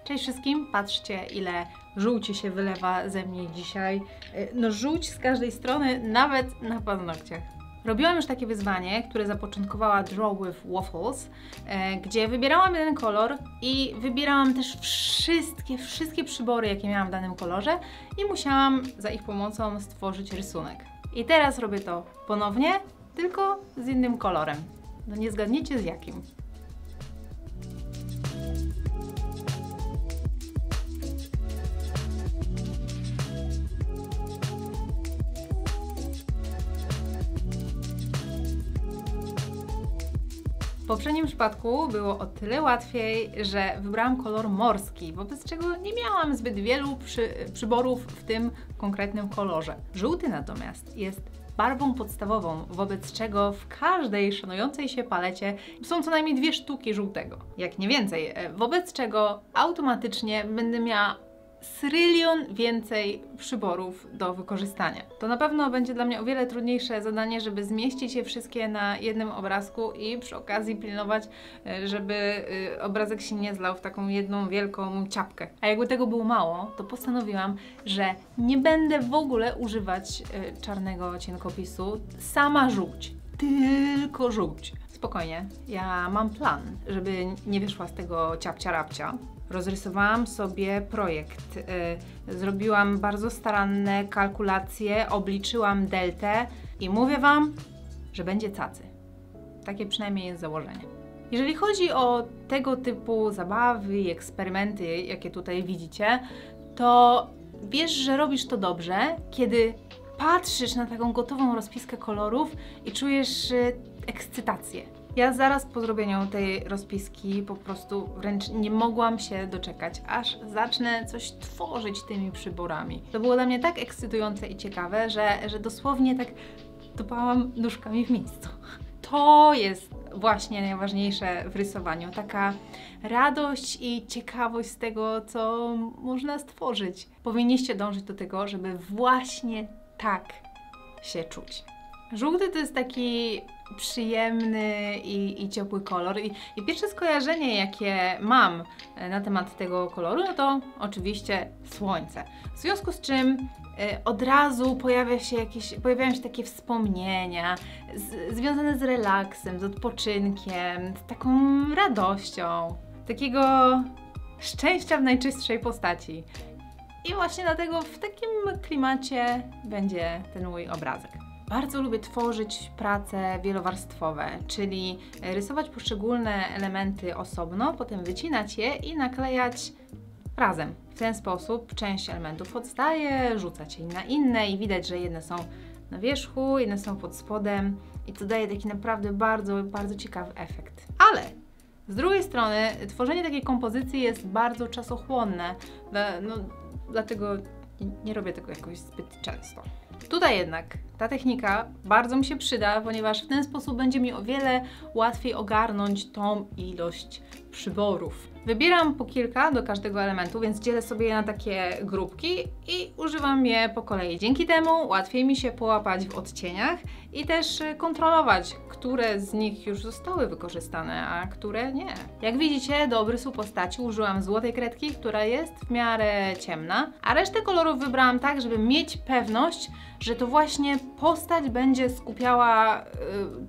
Cześć wszystkim, patrzcie ile żółci się wylewa ze mnie dzisiaj. No żółć z każdej strony, nawet na paznokciach. Robiłam już takie wyzwanie, które zapoczątkowała Draw with Waffles, gdzie wybierałam jeden kolor i wybierałam też wszystkie przybory, jakie miałam w danym kolorze i musiałam za ich pomocą stworzyć rysunek. I teraz robię to ponownie, tylko z innym kolorem. No nie zgadniecie z jakim. W poprzednim przypadku było o tyle łatwiej, że wybrałam kolor morski, wobec czego nie miałam zbyt wielu przyborów w tym konkretnym kolorze. Żółty natomiast jest barwą podstawową, wobec czego w każdej szanującej się palecie są co najmniej 2 sztuki żółtego, jak nie więcej, wobec czego automatycznie będę miała trylion więcej przyborów do wykorzystania. To na pewno będzie dla mnie o wiele trudniejsze zadanie, żeby zmieścić je wszystkie na jednym obrazku i przy okazji pilnować, żeby obrazek się nie zlał w taką jedną wielką ciapkę. A jakby tego było mało, to postanowiłam, że nie będę w ogóle używać czarnego cienkopisu, sama żółć, tylko żółć. Spokojnie, ja mam plan, żeby nie wyszła z tego ciapcia rapcia. Rozrysowałam sobie projekt, zrobiłam bardzo staranne kalkulacje, obliczyłam deltę i mówię Wam, że będzie cacy. Takie przynajmniej jest założenie. Jeżeli chodzi o tego typu zabawy i eksperymenty, jakie tutaj widzicie, to wiesz, że robisz to dobrze, kiedy patrzysz na taką gotową rozpiskę kolorów i czujesz ekscytację. Ja zaraz po zrobieniu tej rozpiski po prostu wręcz nie mogłam się doczekać, aż zacznę coś tworzyć tymi przyborami. To było dla mnie tak ekscytujące i ciekawe, że dosłownie tak tupałam nóżkami w miejscu. To jest właśnie najważniejsze w rysowaniu. Taka radość i ciekawość z tego, co można stworzyć. Powinniście dążyć do tego, żeby właśnie tak się czuć. Żółty to jest taki przyjemny i ciepły kolor i pierwsze skojarzenie, jakie mam na temat tego koloru, no to oczywiście słońce. W związku z czym od razu pojawiają się takie wspomnienia związane z relaksem, z odpoczynkiem, z taką radością, takiego szczęścia w najczystszej postaci. I właśnie dlatego w takim klimacie będzie ten mój obrazek. Bardzo lubię tworzyć prace wielowarstwowe, czyli rysować poszczególne elementy osobno, potem wycinać je i naklejać razem. W ten sposób część elementów odstaje, rzucać je na inne i widać, że jedne są na wierzchu, inne są pod spodem i to daje taki naprawdę bardzo, bardzo ciekawy efekt. Ale z drugiej strony tworzenie takiej kompozycji jest bardzo czasochłonne, dlatego nie robię tego jakoś zbyt często. Tutaj jednak ta technika bardzo mi się przyda, ponieważ w ten sposób będzie mi o wiele łatwiej ogarnąć tą ilość przyborów. Wybieram po kilka do każdego elementu, więc dzielę sobie je na takie grupki i używam je po kolei. Dzięki temu łatwiej mi się połapać w odcieniach i też kontrolować, które z nich już zostały wykorzystane, a które nie. Jak widzicie, do obrysu postaci użyłam złotej kredki, która jest w miarę ciemna, a resztę kolorów wybrałam tak, żeby mieć pewność, że to właśnie postać będzie skupiała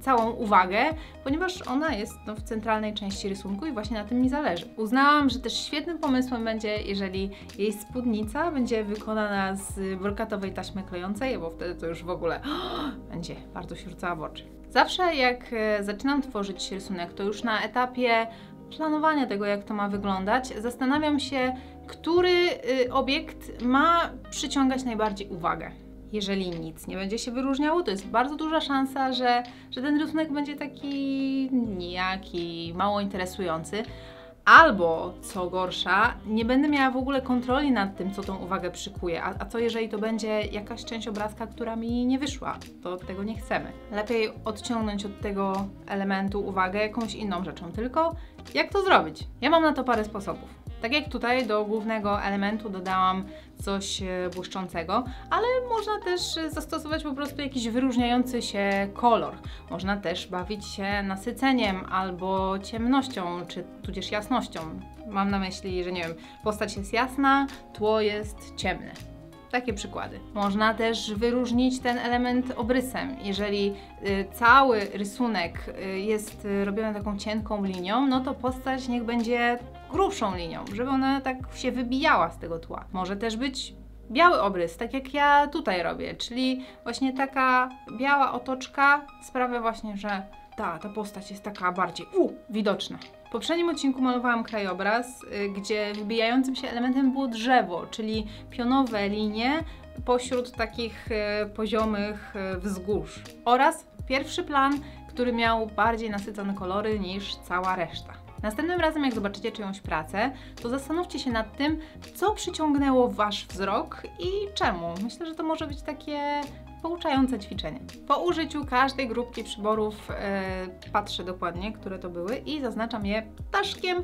całą uwagę, ponieważ ona jest w centralnej części rysunku i właśnie na tym mi zależy. Uznałam, że też świetnym pomysłem będzie, jeżeli jej spódnica będzie wykonana z brokatowej taśmy klejącej, bo wtedy to już w ogóle będzie bardzo się rzucała w oczy. Zawsze jak zaczynam tworzyć rysunek, to już na etapie planowania tego, jak to ma wyglądać, zastanawiam się, który obiekt ma przyciągać najbardziej uwagę. Jeżeli nic nie będzie się wyróżniało, to jest bardzo duża szansa, że ten rysunek będzie taki nijaki, mało interesujący. Albo, co gorsza, nie będę miała w ogóle kontroli nad tym, co tą uwagę przykuje. A co jeżeli to będzie jakaś część obrazka, która mi nie wyszła? To tego nie chcemy. Lepiej odciągnąć od tego elementu uwagę jakąś inną rzeczą. Tylko jak to zrobić? Ja mam na to parę sposobów. Tak jak tutaj do głównego elementu dodałam coś błyszczącego, ale można też zastosować po prostu jakiś wyróżniający się kolor. Można też bawić się nasyceniem albo ciemnością, czy tudzież jasnością. Mam na myśli, że nie wiem, postać jest jasna, tło jest ciemne. Takie przykłady. Można też wyróżnić ten element obrysem. Jeżeli cały rysunek jest robiony taką cienką linią, no to postać niech będzie grubszą linią, żeby ona tak się wybijała z tego tła. Może też być biały obrys, tak jak ja tutaj robię, czyli właśnie taka biała otoczka sprawia właśnie, że ta postać jest taka bardziej widoczna. W poprzednim odcinku malowałam krajobraz, gdzie wybijającym się elementem było drzewo, czyli pionowe linie pośród takich poziomych wzgórz. Oraz pierwszy plan, który miał bardziej nasycone kolory niż cała reszta. Następnym razem, jak zobaczycie czyjąś pracę, to zastanówcie się nad tym, co przyciągnęło Wasz wzrok i czemu. Myślę, że to może być takie pouczające ćwiczenie. Po użyciu każdej grupki przyborów patrzę dokładnie, które to były i zaznaczam je ptaszkiem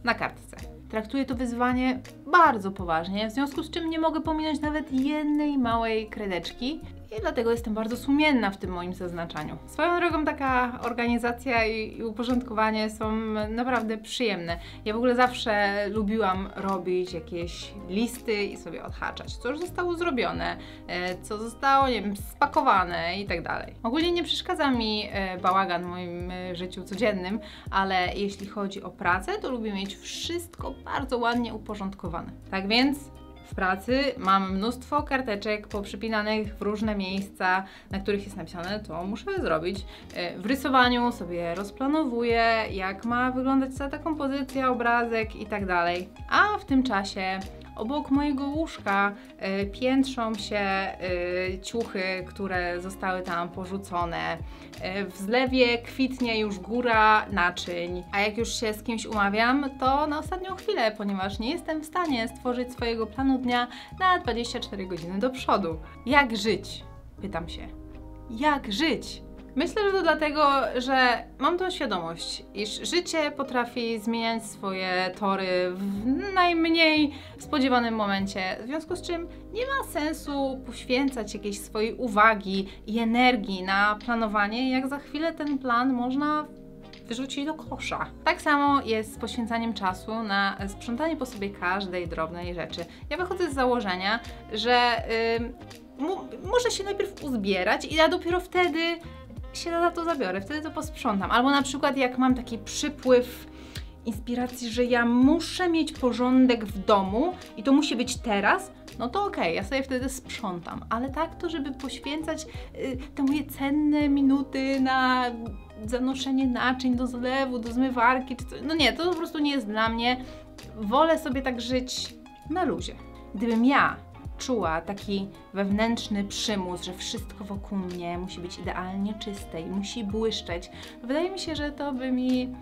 na kartce. Traktuję to wyzwanie bardzo poważnie, w związku z czym nie mogę pominąć nawet jednej małej kredeczki i dlatego jestem bardzo sumienna w tym moim zaznaczaniu. Swoją drogą taka organizacja i uporządkowanie są naprawdę przyjemne. Ja w ogóle zawsze lubiłam robić jakieś listy i sobie odhaczać, co już zostało zrobione, co zostało, nie wiem, spakowane i tak dalej. Ogólnie nie przeszkadza mi bałagan w moim życiu codziennym, ale jeśli chodzi o pracę, to lubię mieć wszystko bardzo ładnie uporządkowane. Tak więc w pracy mam mnóstwo karteczek poprzypinanych w różne miejsca, na których jest napisane, co muszę zrobić. W rysowaniu sobie rozplanowuję, jak ma wyglądać cała ta kompozycja, obrazek i tak dalej. A w tym czasie obok mojego łóżka piętrzą się ciuchy, które zostały tam porzucone. W zlewie kwitnie już góra naczyń. A jak już się z kimś umawiam, to na ostatnią chwilę, ponieważ nie jestem w stanie stworzyć swojego planu dnia na 24 godziny do przodu. Jak żyć? Pytam się. Jak żyć? Myślę, że to dlatego, że mam tą świadomość, iż życie potrafi zmieniać swoje tory w najmniej spodziewanym momencie, w związku z czym nie ma sensu poświęcać jakiejś swojej uwagi i energii na planowanie, jak za chwilę ten plan można wyrzucić do kosza. Tak samo jest z poświęcaniem czasu na sprzątanie po sobie każdej drobnej rzeczy. Ja wychodzę z założenia, że muszę się najpierw uzbierać i ja dopiero wtedy się za to zabiorę, wtedy to posprzątam. Albo na przykład jak mam taki przypływ inspiracji, że ja muszę mieć porządek w domu i to musi być teraz, no to okej, ja sobie wtedy sprzątam. Ale tak to, żeby poświęcać te moje cenne minuty na zanoszenie naczyń do zlewu, do zmywarki, czy coś. No nie, to po prostu nie jest dla mnie. Wolę sobie tak żyć na luzie. Gdybym ja czuła taki wewnętrzny przymus, że wszystko wokół mnie musi być idealnie czyste i musi błyszczeć, to wydaje mi się, że to by mi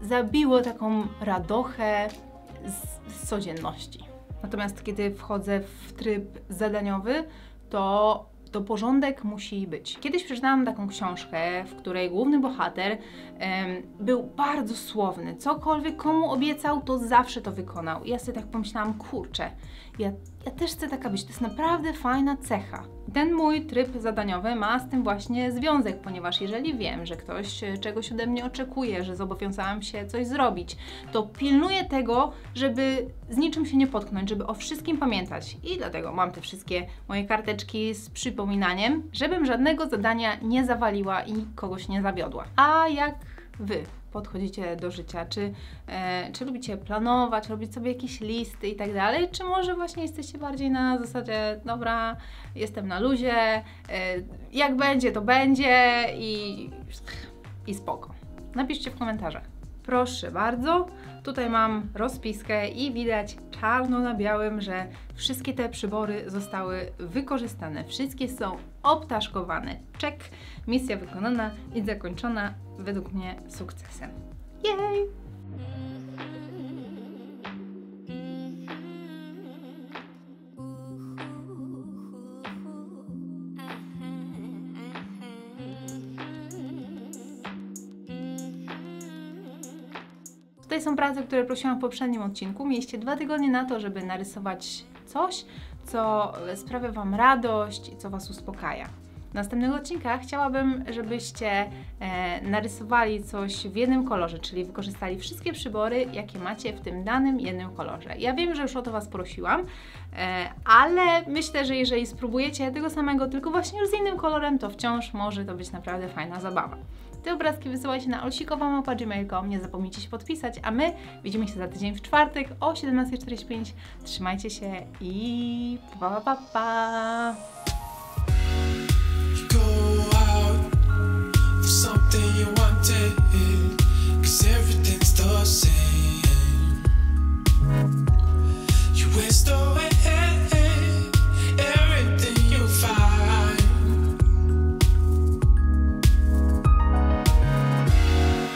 zabiło taką radochę z codzienności. Natomiast kiedy wchodzę w tryb zadaniowy, to porządek musi być. Kiedyś przeczytałam taką książkę, w której główny bohater był bardzo słowny. Cokolwiek komu obiecał, to zawsze to wykonał. I ja sobie tak pomyślałam, kurczę, ja też chcę taka być. To jest naprawdę fajna cecha. Ten mój tryb zadaniowy ma z tym właśnie związek, ponieważ jeżeli wiem, że ktoś czegoś ode mnie oczekuje, że zobowiązałam się coś zrobić, to pilnuję tego, żeby z niczym się nie potknąć, żeby o wszystkim pamiętać. I dlatego mam te wszystkie moje karteczki z przypominaniem, żebym żadnego zadania nie zawaliła i kogoś nie zawiodła. A jak Wy podchodzicie do życia? Czy lubicie planować, robić sobie jakieś listy i tak dalej? Czy może właśnie jesteście bardziej na zasadzie, dobra, jestem na luzie, jak będzie, to będzie i spoko. Napiszcie w komentarzach. Proszę bardzo, tutaj mam rozpiskę i widać czarno na białym, że wszystkie te przybory zostały wykorzystane. Wszystkie są obtaszkowane. Czek, misja wykonana i zakończona według mnie sukcesem. Jej! Tutaj są prace, które prosiłam w poprzednim odcinku. Mieliście 2 tygodnie na to, żeby narysować coś, co sprawia Wam radość i co Was uspokaja. W następnego odcinka chciałabym, żebyście narysowali coś w jednym kolorze, czyli wykorzystali wszystkie przybory, jakie macie w tym danym jednym kolorze. Ja wiem, że już o to Was prosiłam, ale myślę, że jeżeli spróbujecie tego samego, tylko właśnie już z innym kolorem, to wciąż może to być naprawdę fajna zabawa. Te obrazki wysyłajcie na olsikowa@gmail.com, nie zapomnijcie się podpisać, a my widzimy się za tydzień w czwartek o 17:45. Trzymajcie się i pa.